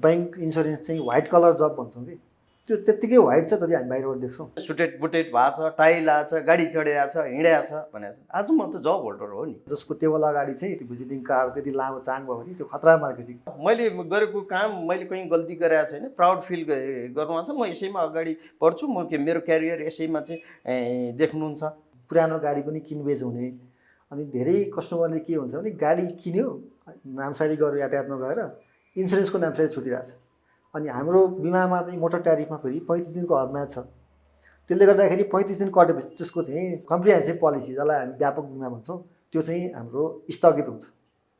Bank insurance चाहिँ white colour जब भन्छौँ कि त्यो त्यत्तिकै व्हाइट छ जति हामी बाहिरबाट देख्छौँ। सुटेड बुटेड भएको छ, टाई लाएको छ, गाडी चढेको छ, हिँडेको छ भनेको छ। आज म त जब होल्डर हो नि। जसको टेबल अगाडि चाहिँ त्यो भिजिटिङ कार्ड त्यति लामो चाङ भयो भने त्यो खतरा मार्केटिङ। मैले गरेको काम मैले कहीँ गल्ती गरेको छैन, प्राउड फिल गर्नु छ। म यसैमा अगाडि बढ्छु। म मेरो क्यारियर यसैमा चाहिँ देख्नुहुन्छ। पुरानो गाडी पनि किनबेच हुने, अनि धेरै कस्टमरले के हुन्छ भने गाडी किन्यो, नामसारी गरेर यातायातमा गएर इन्सुरेन्सको नामसारी छुटिरहेछ। अनि हाम्रो बिमामा चाहिँ मोटर ट्यारिफमा फेरि 35 दिनको हदम्याद छ। त्यसले गर्दाखेरि 35 दिन कटेपछि त्यसको चाहिँ कम्प्रिहेन्सिभ पोलिसी, जसलाई हामी व्यापक बिमा भन्छौँ, त्यो चाहिँ हाम्रो स्थगित हुन्छ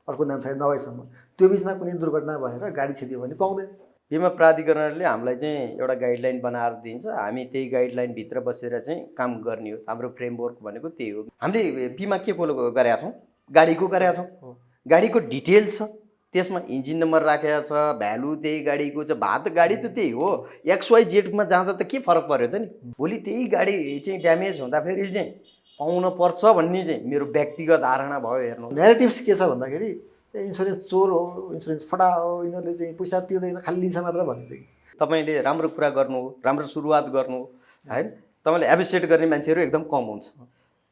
अर्को नामसारी नभएसम्म। त्यो बिचमा कुनै दुर्घटना भएर गाडी क्षति भने पाउँदैन। बिमा प्राधिकरणले हामीलाई चाहिँ एउटा गाइडलाइन बनाएर दिन्छ। हामी त्यही गाइडलाइनभित्र बसेर चाहिँ काम गर्ने हो। हाम्रो फ्रेमवर्क भनेको त्यही हो। हामीले बिमा के को गरेका छौँ? गाडीको गरेका छौँ। गाडीको डिटेल्स छ, त्यसमा इन्जिन नम्बर राखेको छ, भ्यालु त्यही गाडीको छ, भात गाडी त त्यही हो। XYZमा जाँदा त के फरक पर्यो त नि? भोलि त्यही गाडी चाहिँ ड्यामेज हुँदाखेरि चाहिँ पाउन पर्छ भन्ने चाहिँ मेरो व्यक्तिगत धारणा भयो। हेर्नु नेगेटिभ्स के छ भन्दाखेरि इन्सुरेन्स चोर हो, इन्सुरेन्स फटा हो, यिनीहरूले चाहिँ पैसा तिर्दैन, खाली लिन्छ मात्र भन्ने देखिन्छ। तपाईँले राम्रो कुरा गर्नु हो, राम्रो सुरुवात गर्नु हो, होइन? तपाईँले एप्रिसिएट गर्ने मान्छेहरू एकदम कम हुन्छ।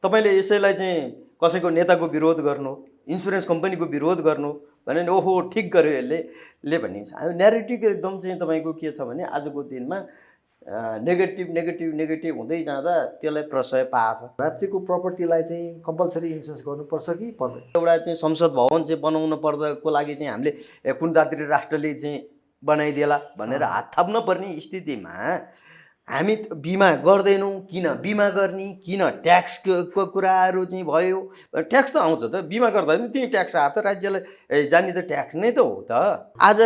तपाईँले यसैलाई चाहिँ कसैको नेताको विरोध गर्नु, इन्सुरेन्स कम्पनीको विरोध गर्नु भने ओहो ठिक गर्यो यसले भन्ने हुन्छ। न्यारेटिभ एकदम चाहिँ तपाईँको के छ भने आजको दिनमा नेगेटिभ नेगेटिभ नेगेटिभ हुँदै जाँदा त्यसलाई प्रशय पाएछ। राज्यको प्रपर्टीलाई चाहिँ कम्पलसरी इन्सुरेन्स गर्नुपर्छ कि पर्दैन? एउटा चाहिँ संसद भवन चाहिँ बनाउनु पर्दाको लागि चाहिँ हामीले कुण्डात्री राष्ट्रले चाहिँ बनाइदिएला भनेर हात थाप्न पर्ने स्थितिमा हामी बिमा गर्दैनौँ। किन बिमा गर्ने? किन ट्याक्सको कुराहरू चाहिँ भयो। ट्याक्स त आउँछ त, बिमा गर्दा पनि त्यही ट्याक्स आयो त, राज्यलाई जाने त ट्याक्स नै त हो त। आज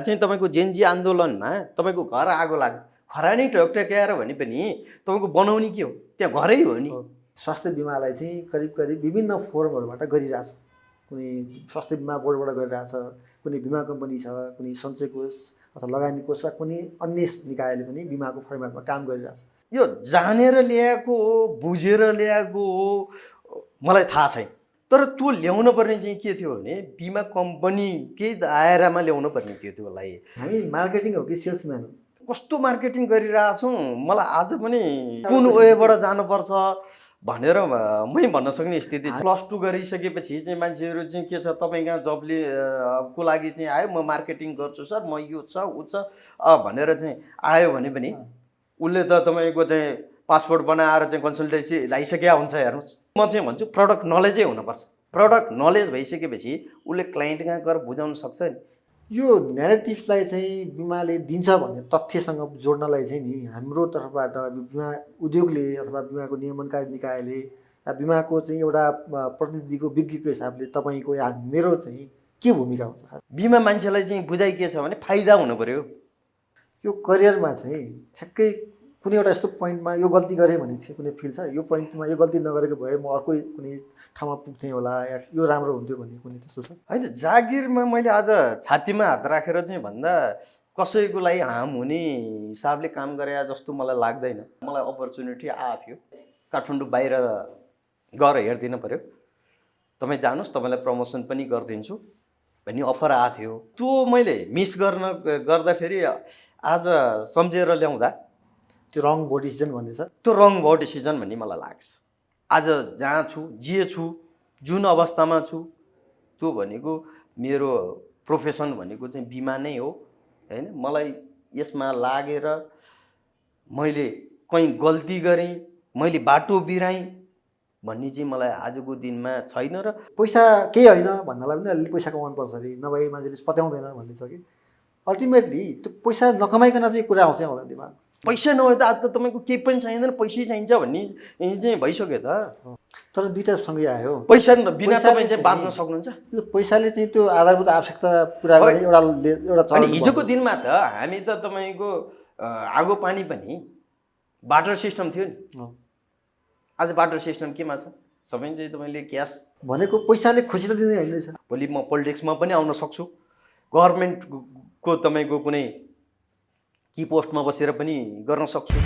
चाहिँ तपाईँको जेनजी आन्दोलनमा तपाईँको घर आगो लाग्यो, खरानी टक्ट्याएर भने पनि तपाईँको बनाउने के हो? त्यहाँ घरै हो नि। स्वास्थ्य बिमालाई चाहिँ करिब करिब विभिन्न फोरमहरूबाट गरिरहेछ। कुनै स्वास्थ्य बिमा बोर्डबाट गरिरहेछ, कुनै बिमा कम्पनी छ, कुनै सञ्चय कोष अथवा लगानी कोष वा कुनै अन्य निकायले पनि बिमाको फर्मेटमा काम गरिरहेछ। यो जानेर ल्याएको हो, बुझेर ल्याएको हो, मलाई थाहा छैन। तर त्यो ल्याउनु पर्ने चाहिँ के थियो भने बिमा कम्पनीकै दायरामा ल्याउनु पर्ने थियो। त्योलाई हामी मार्केटिङ हो कि सेल्सम्यान हो? कस्तो मार्केटिङ गरिरहेछौँ मलाई आज पनि कुन वेबाट जानुपर्छ भनेर मै भन्न सक्ने स्थिति छ। +2 गरिसकेपछि चाहिँ मान्छेहरू चाहिँ के छ, तपाईँ कहाँ जबले को लागि चाहिँ आयो, म मार्केटिङ गर्छु सर, म यो छ ऊ छ भनेर चाहिँ आयो भने पनि उसले त तपाईँको चाहिँ पासपोर्ट बनाएर चाहिँ कन्सल्टेन्सी लाइसकेका हुन्छ। हेर्नुहोस्, म चाहिँ भन्छु प्रडक्ट नलेजै हुनुपर्छ। प्रडक्ट नलेज भइसकेपछि उसले क्लाइन्ट कहाँ गएर बुझाउन सक्छ नि। यो नेगेटिभलाई चाहिँ बिमाले दिन्छ भन्ने तथ्यसँग जोड्नलाई चाहिँ नि हाम्रो तर्फबाट बिमा उद्योगले अथवा बिमाको नियमनकारी निकायले बिमाको चाहिँ एउटा प्रतिनिधिको विज्ञको हिसाबले तपाईँको या मेरो चाहिँ के भूमिका हुन्छ? बिमा मान्छेलाई चाहिँ बुझाइ के छ भने फाइदा हुनु पर्यो। यो करियरमा चाहिँ ठ्याक्कै कुनै एउटा यस्तो पोइन्टमा यो गल्ती गरेँ भन्ने थियो, कुनै फिल छ यो पोइन्टमा यो गल्ती नगरेको भए म अर्कै कुनै ठाउँमा पुग्थेँ होला, या यो राम्रो हुन्थ्यो भन्ने कुनै त्यस्तो छ? होइन, जागिरमा मैले आज छातीमा हात राखेर चाहिँ भन्दा कसैको लागि हार्म हुने हिसाबले काम गरे जस्तो मलाई लाग्दैन। मलाई अपर्च्युनिटी आएको थियो, काठमाडौँ बाहिर गएर हेरिदिनु पऱ्यो, तपाईँ जानुहोस् तपाईँलाई प्रमोसन पनि गरिदिन्छु भन्ने अफर आएको थियो। त्यो मैले मिस गर्दाखेरि आज सम्झेर ल्याउँदा त्यो रङ भयो डिसिजन भन्ने छ। त्यो रङ भयो डिसिजन भन्ने मलाई लाग्छ। आज जहाँ छु, जे छु, जुन अवस्थामा छु, त्यो भनेको मेरो प्रोफेसन भनेको चाहिँ बिमा नै हो, होइन? मलाई यसमा लागेर मैले कहीँ गल्ती गरेँ, मैले बाटो बिराएँ भन्ने चाहिँ मलाई आजको दिनमा छैन। र पैसा केही होइन भन्नलाई पनि अलिअलि पैसा कमाउनु पर्छ अरे, नभए मान्छेले पत्याउँदैन भन्ने छ कि अल्टिमेटली त्यो पैसा नकमाइकन चाहिँ कुरा आउँछ आउँदैन दिमाग। पैसा नभए त आज त तपाईँको केही पनि चाहिँदैन, पैसै चाहिन्छ भन्ने चाहिँ भइसक्यो त। तर दुईवटा सँगै आयो। पैसा बिना तपाईँ चाहिँ बाँच्न सक्नुहुन्छ? त्यो पैसाले चाहिँ त्यो आधारभूत आवश्यकता पुरा गर्ने एउटा अनि हिजोको दिनमा त हामी त तपाईँको आगो पानी पनि बाटर सिस्टम थियो नि। आज बाटर सिस्टम केमा छ? सबै चाहिँ तपाईँले क्यास भनेको पैसाले खुसी त दिँदैन रहेछ। भोलि म पोलिटिक्समा पनि आउन सक्छु, गभर्मेन्टको तपाईँको कुनै की पोस्टमा बसेर पनि गर्न सक्छु।